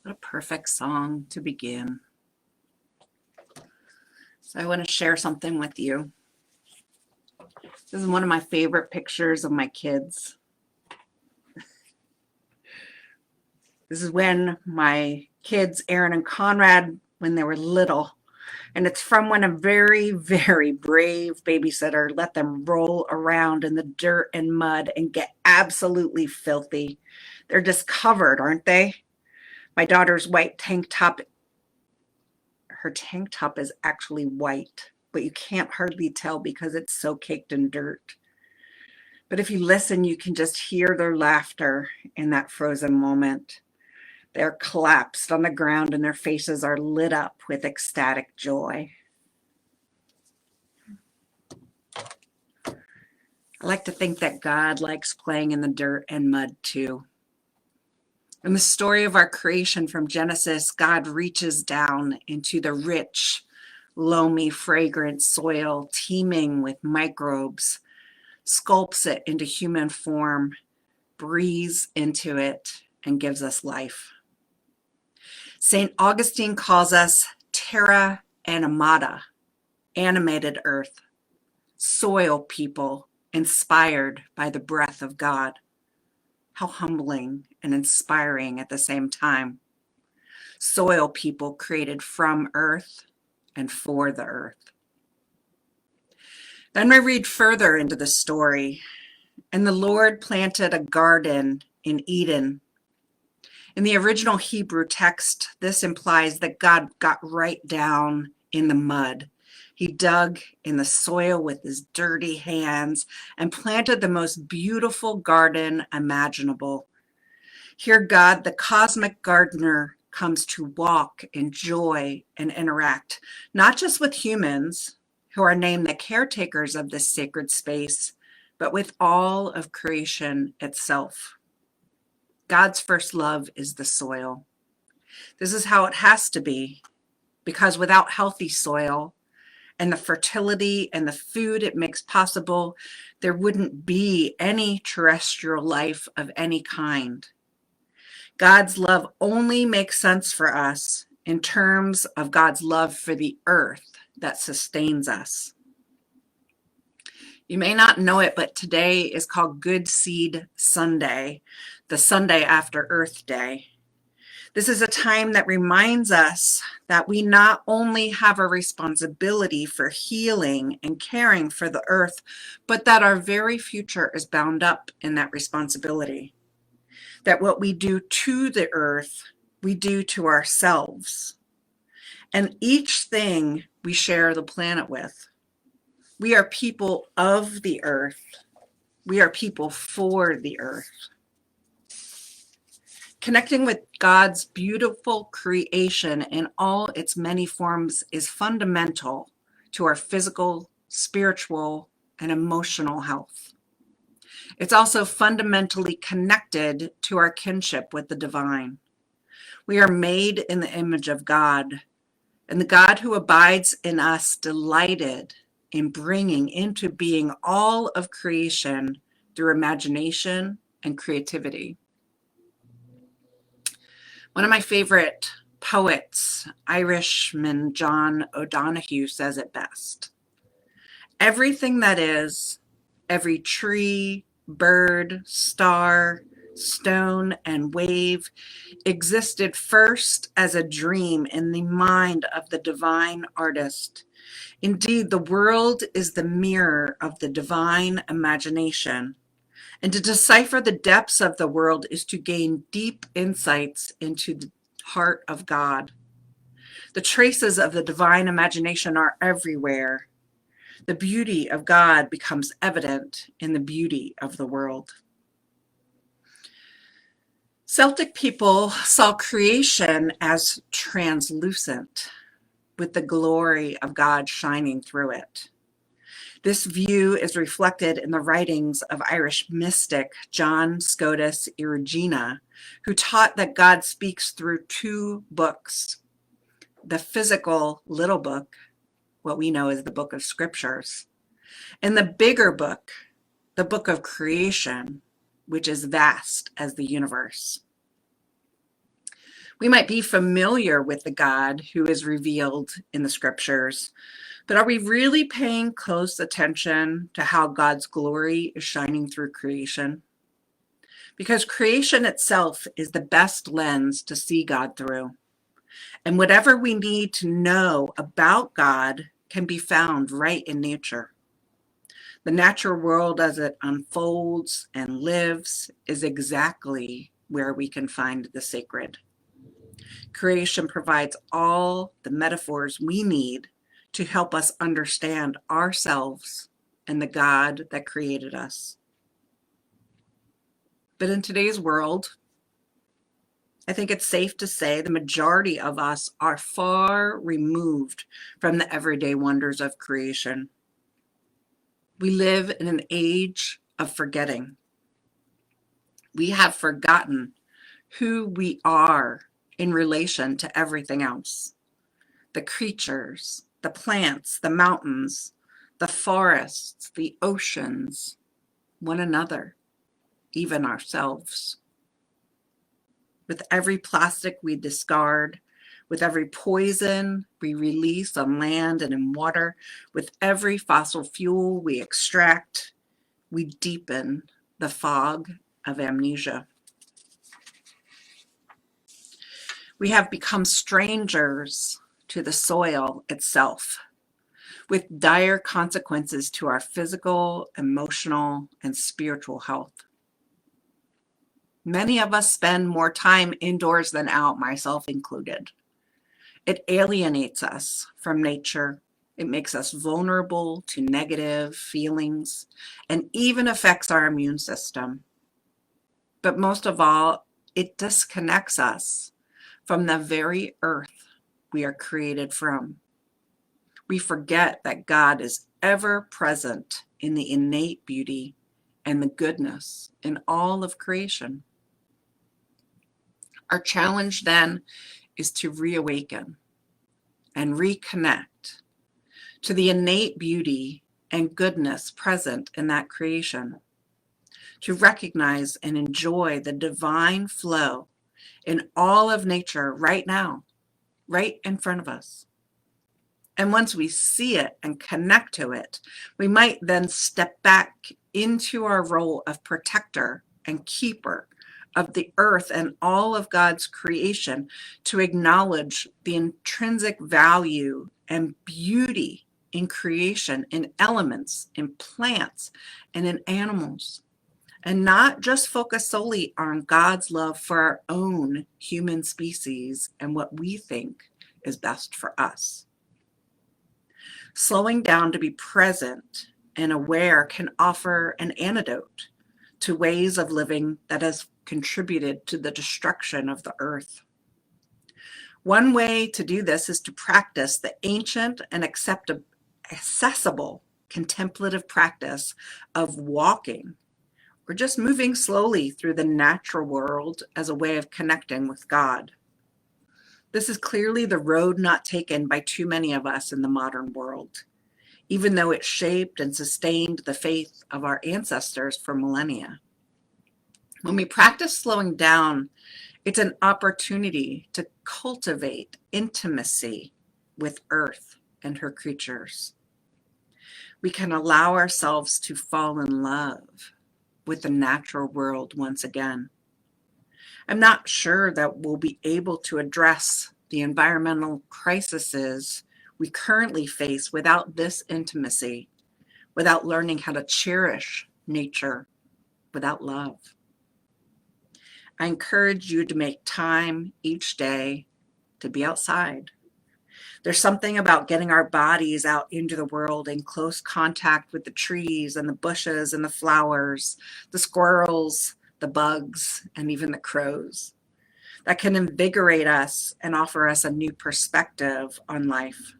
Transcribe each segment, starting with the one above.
What a perfect song to begin. So I want to share something with you. This is one of my favorite pictures of my kids. This is when my kids, Aaron and Conrad, when they were little. And it's from when a very, very brave babysitter let them roll around in the dirt and mud and get absolutely filthy. They're just covered, aren't they? My daughter's white tank top, her tank top is actually white, but you can't hardly tell because it's so caked in dirt. But if you listen, you can just hear their laughter in that frozen moment. They're collapsed on the ground and their faces are lit up with ecstatic joy. I like to think that God likes playing in the dirt and mud too. In the story of our creation from Genesis, God reaches down into the rich, loamy, fragrant soil teeming with microbes, sculpts it into human form, breathes into it, and gives us life. St. Augustine calls us terra animata, animated earth, soil people inspired by the breath of God. How humbling and inspiring at the same time. Soil people created from earth and for the earth. Then we read further into the story. And the Lord planted a garden in Eden. In the original Hebrew text, this implies that God got right down in the mud. He dug in the soil with his dirty hands and planted the most beautiful garden imaginable. Here, God, the cosmic gardener, comes to walk, enjoy, and interact, not just with humans, who are named the caretakers of this sacred space, but with all of creation itself. God's first love is the soil. This is how it has to be, because without healthy soil and the fertility and the food it makes possible, there wouldn't be any terrestrial life of any kind. God's love only makes sense for us in terms of God's love for the earth that sustains us. You may not know it, but today is called Good Seed Sunday, the Sunday after Earth Day. This is a time that reminds us that we not only have a responsibility for healing and caring for the earth, but that our very future is bound up in that responsibility. That what we do to the earth, we do to ourselves. And each thing we share the planet with. We are people of the earth. We are people for the earth. Connecting with God's beautiful creation in all its many forms is fundamental to our physical, spiritual, and emotional health. It's also fundamentally connected to our kinship with the divine. We are made in the image of God, and the God who abides in us delighted in bringing into being all of creation through imagination and creativity. One of my favorite poets, Irishman John O'Donohue, says it best. Everything that is, every tree, bird, star, stone, and wave existed first as a dream in the mind of the divine artist. Indeed, the world is the mirror of the divine imagination. And to decipher the depths of the world is to gain deep insights into the heart of God. The traces of the divine imagination are everywhere. The beauty of God becomes evident in the beauty of the world. Celtic people saw creation as translucent, with the glory of God shining through it. This view is reflected in the writings of Irish mystic John Scotus Erigena, who taught that God speaks through two books: the physical little book, what we know as the book of scriptures, and the bigger book, the book of creation, which is vast as the universe. We might be familiar with the God who is revealed in the scriptures, but are we really paying close attention to how God's glory is shining through creation? Because creation itself is the best lens to see God through. And whatever we need to know about God can be found right in nature. The natural world as it unfolds and lives is exactly where we can find the sacred. Creation provides all the metaphors we need to help us understand ourselves and the God that created us. But in today's world, I think it's safe to say the majority of us are far removed from the everyday wonders of creation. We live in an age of forgetting. We have forgotten who we are in relation to everything else. The creatures, the plants, the mountains, the forests, the oceans, one another, even ourselves. With every plastic we discard, with every poison we release on land and in water, with every fossil fuel we extract, we deepen the fog of amnesia. We have become strangers to the soil itself, with dire consequences to our physical, emotional, and spiritual health. Many of us spend more time indoors than out, myself included. It alienates us from nature. It makes us vulnerable to negative feelings and even affects our immune system. But most of all, it disconnects us from the very earth we are created from. We forget that God is ever present in the innate beauty and the goodness in all of creation. Our challenge then is to reawaken and reconnect to the innate beauty and goodness present in that creation, to recognize and enjoy the divine flow in all of nature right now, right in front of us. And once we see it and connect to it, we might then step back into our role of protector and keeper of the earth and all of God's creation, to acknowledge the intrinsic value and beauty in creation, in elements, in plants, and in animals, and not just focus solely on God's love for our own human species and what we think is best for us. Slowing down to be present and aware can offer an antidote to ways of living that has contributed to the destruction of the earth. One way to do this is to practice the ancient and accessible contemplative practice of walking, or just moving slowly through the natural world as a way of connecting with God. This is clearly the road not taken by too many of us in the modern world, even though it shaped and sustained the faith of our ancestors for millennia. When we practice slowing down, it's an opportunity to cultivate intimacy with Earth and her creatures. We can allow ourselves to fall in love with the natural world once again. I'm not sure that we'll be able to address the environmental crises we currently face without this intimacy, without learning how to cherish nature, without love. I encourage you to make time each day to be outside. There's something about getting our bodies out into the world in close contact with the trees and the bushes and the flowers, the squirrels, the bugs, and even the crows, that can invigorate us and offer us a new perspective on life.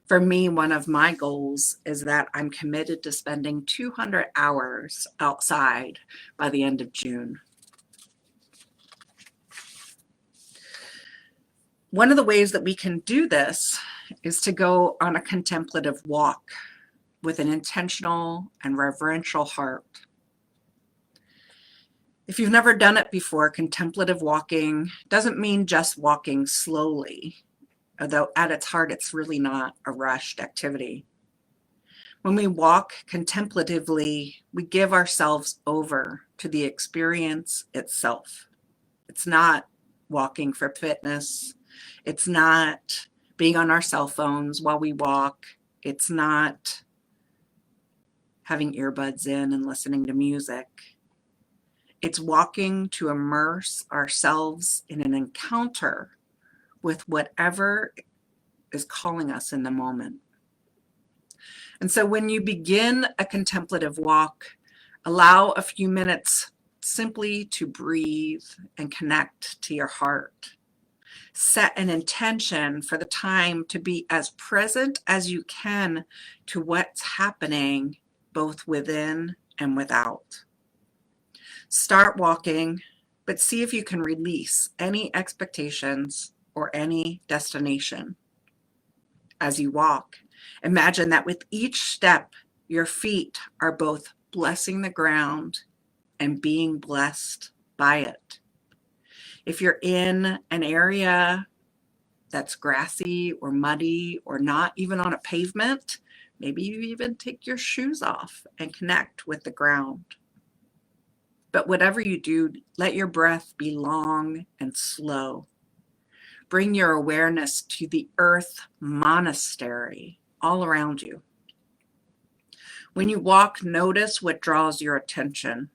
For me, one of my goals is that I'm committed to spending 200 hours outside by the end of June. One of the ways that we can do this is to go on a contemplative walk with an intentional and reverential heart. If you've never done it before, contemplative walking doesn't mean just walking slowly, although at its heart, it's really not a rushed activity. When we walk contemplatively, we give ourselves over to the experience itself. It's not walking for fitness. It's not being on our cell phones while we walk. It's not having earbuds in and listening to music. It's walking to immerse ourselves in an encounter with whatever is calling us in the moment. And so when you begin a contemplative walk, allow a few minutes simply to breathe and connect to your heart. Set an intention for the time to be as present as you can to what's happening both within and without. Start walking, but see if you can release any expectations or any destination. As you walk, imagine that with each step, your feet are both blessing the ground and being blessed by it. If you're in an area that's grassy or muddy or not even on a pavement, maybe you even take your shoes off and connect with the ground. But whatever you do, let your breath be long and slow. Bring your awareness to the earth monastery all around you. When you walk, notice what draws your attention.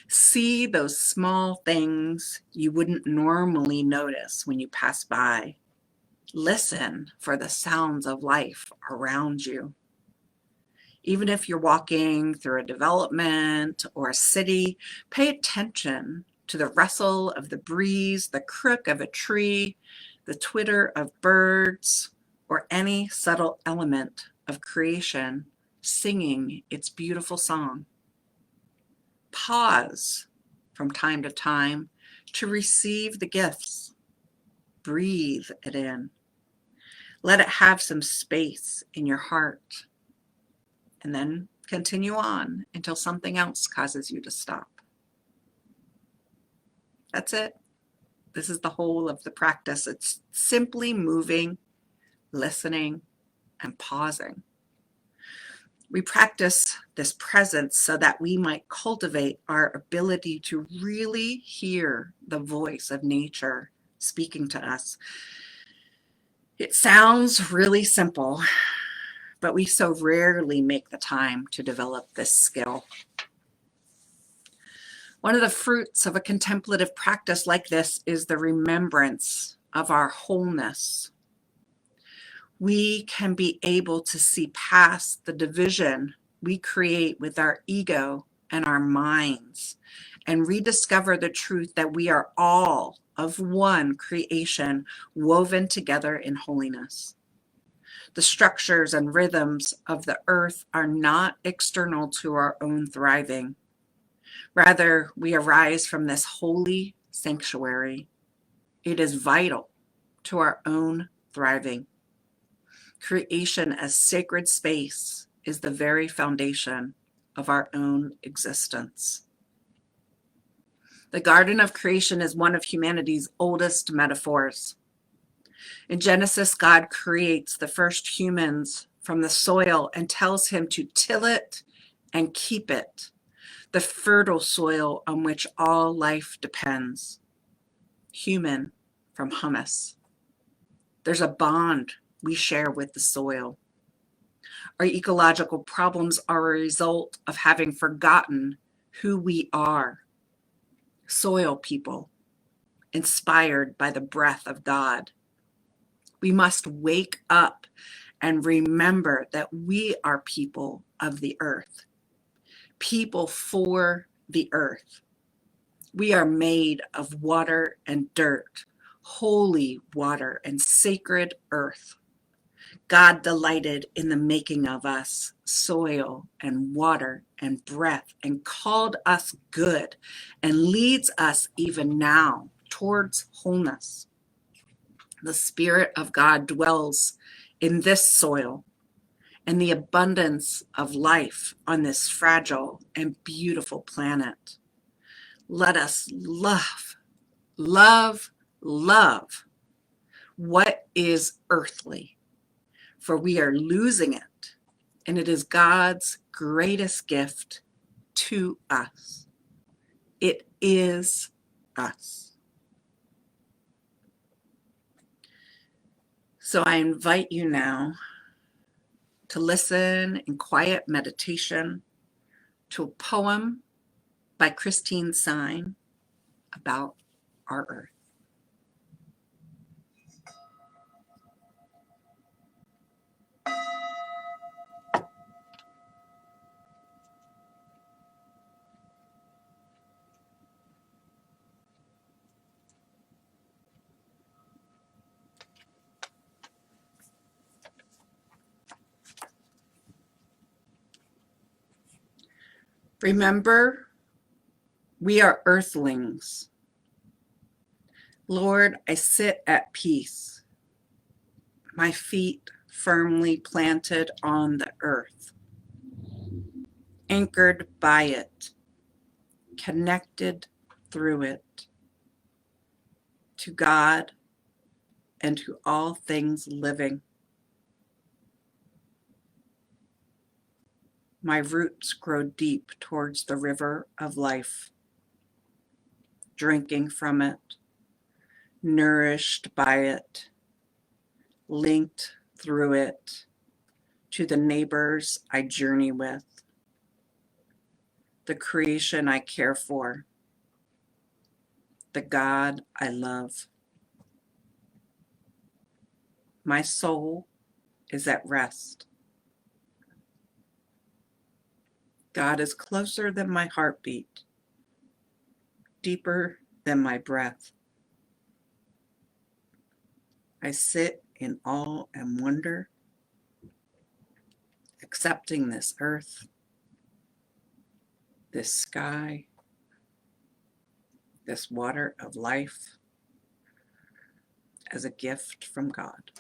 See those small things you wouldn't normally notice when you pass by. Listen for the sounds of life around you. Even if you're walking through a development or a city, pay attention to the rustle of the breeze, the crook of a tree, the twitter of birds, or any subtle element of creation singing its beautiful song. Pause from time to time to receive the gifts. Breathe it in. Let it have some space in your heart. And then continue on until something else causes you to stop. That's it. This is the whole of the practice. It's simply moving, listening, and pausing. We practice this presence so that we might cultivate our ability to really hear the voice of nature speaking to us. It sounds really simple, but we so rarely make the time to develop this skill. One of the fruits of a contemplative practice like this is the remembrance of our wholeness. We can be able to see past the division we create with our ego and our minds and rediscover the truth that we are all of one creation woven together in holiness. The structures and rhythms of the earth are not external to our own thriving. Rather, we arise from this holy sanctuary. It is vital to our own thriving. Creation as sacred space is the very foundation of our own existence. The Garden of Creation is one of humanity's oldest metaphors. In Genesis, God creates the first humans from the soil and tells him to till it and keep it, the fertile soil on which all life depends. Human from humus. There's a bond we share with the soil. Our ecological problems are a result of having forgotten who we are. Soil people, inspired by the breath of God. We must wake up and remember that we are people of the earth, people for the earth. We are made of water and dirt, holy water and sacred earth. God delighted in the making of us, soil and water and breath, and called us good and leads us even now towards wholeness. The Spirit of God dwells in this soil and the abundance of life on this fragile and beautiful planet. Let us love, love, love what is earthly, for we are losing it, and it is God's greatest gift to us. It is us. So I invite you now to listen in quiet meditation to a poem by Christine Sign about our earth. Remember, we are earthlings. Lord, I sit at peace, my feet firmly planted on the earth, anchored by it, connected through it to God and to all things living. My roots grow deep towards the river of life, drinking from it, nourished by it, linked through it to the neighbors I journey with, the creation I care for, the God I love. My soul is at rest. God is closer than my heartbeat, deeper than my breath. I sit in awe and wonder, accepting this earth, this sky, this water of life as a gift from God.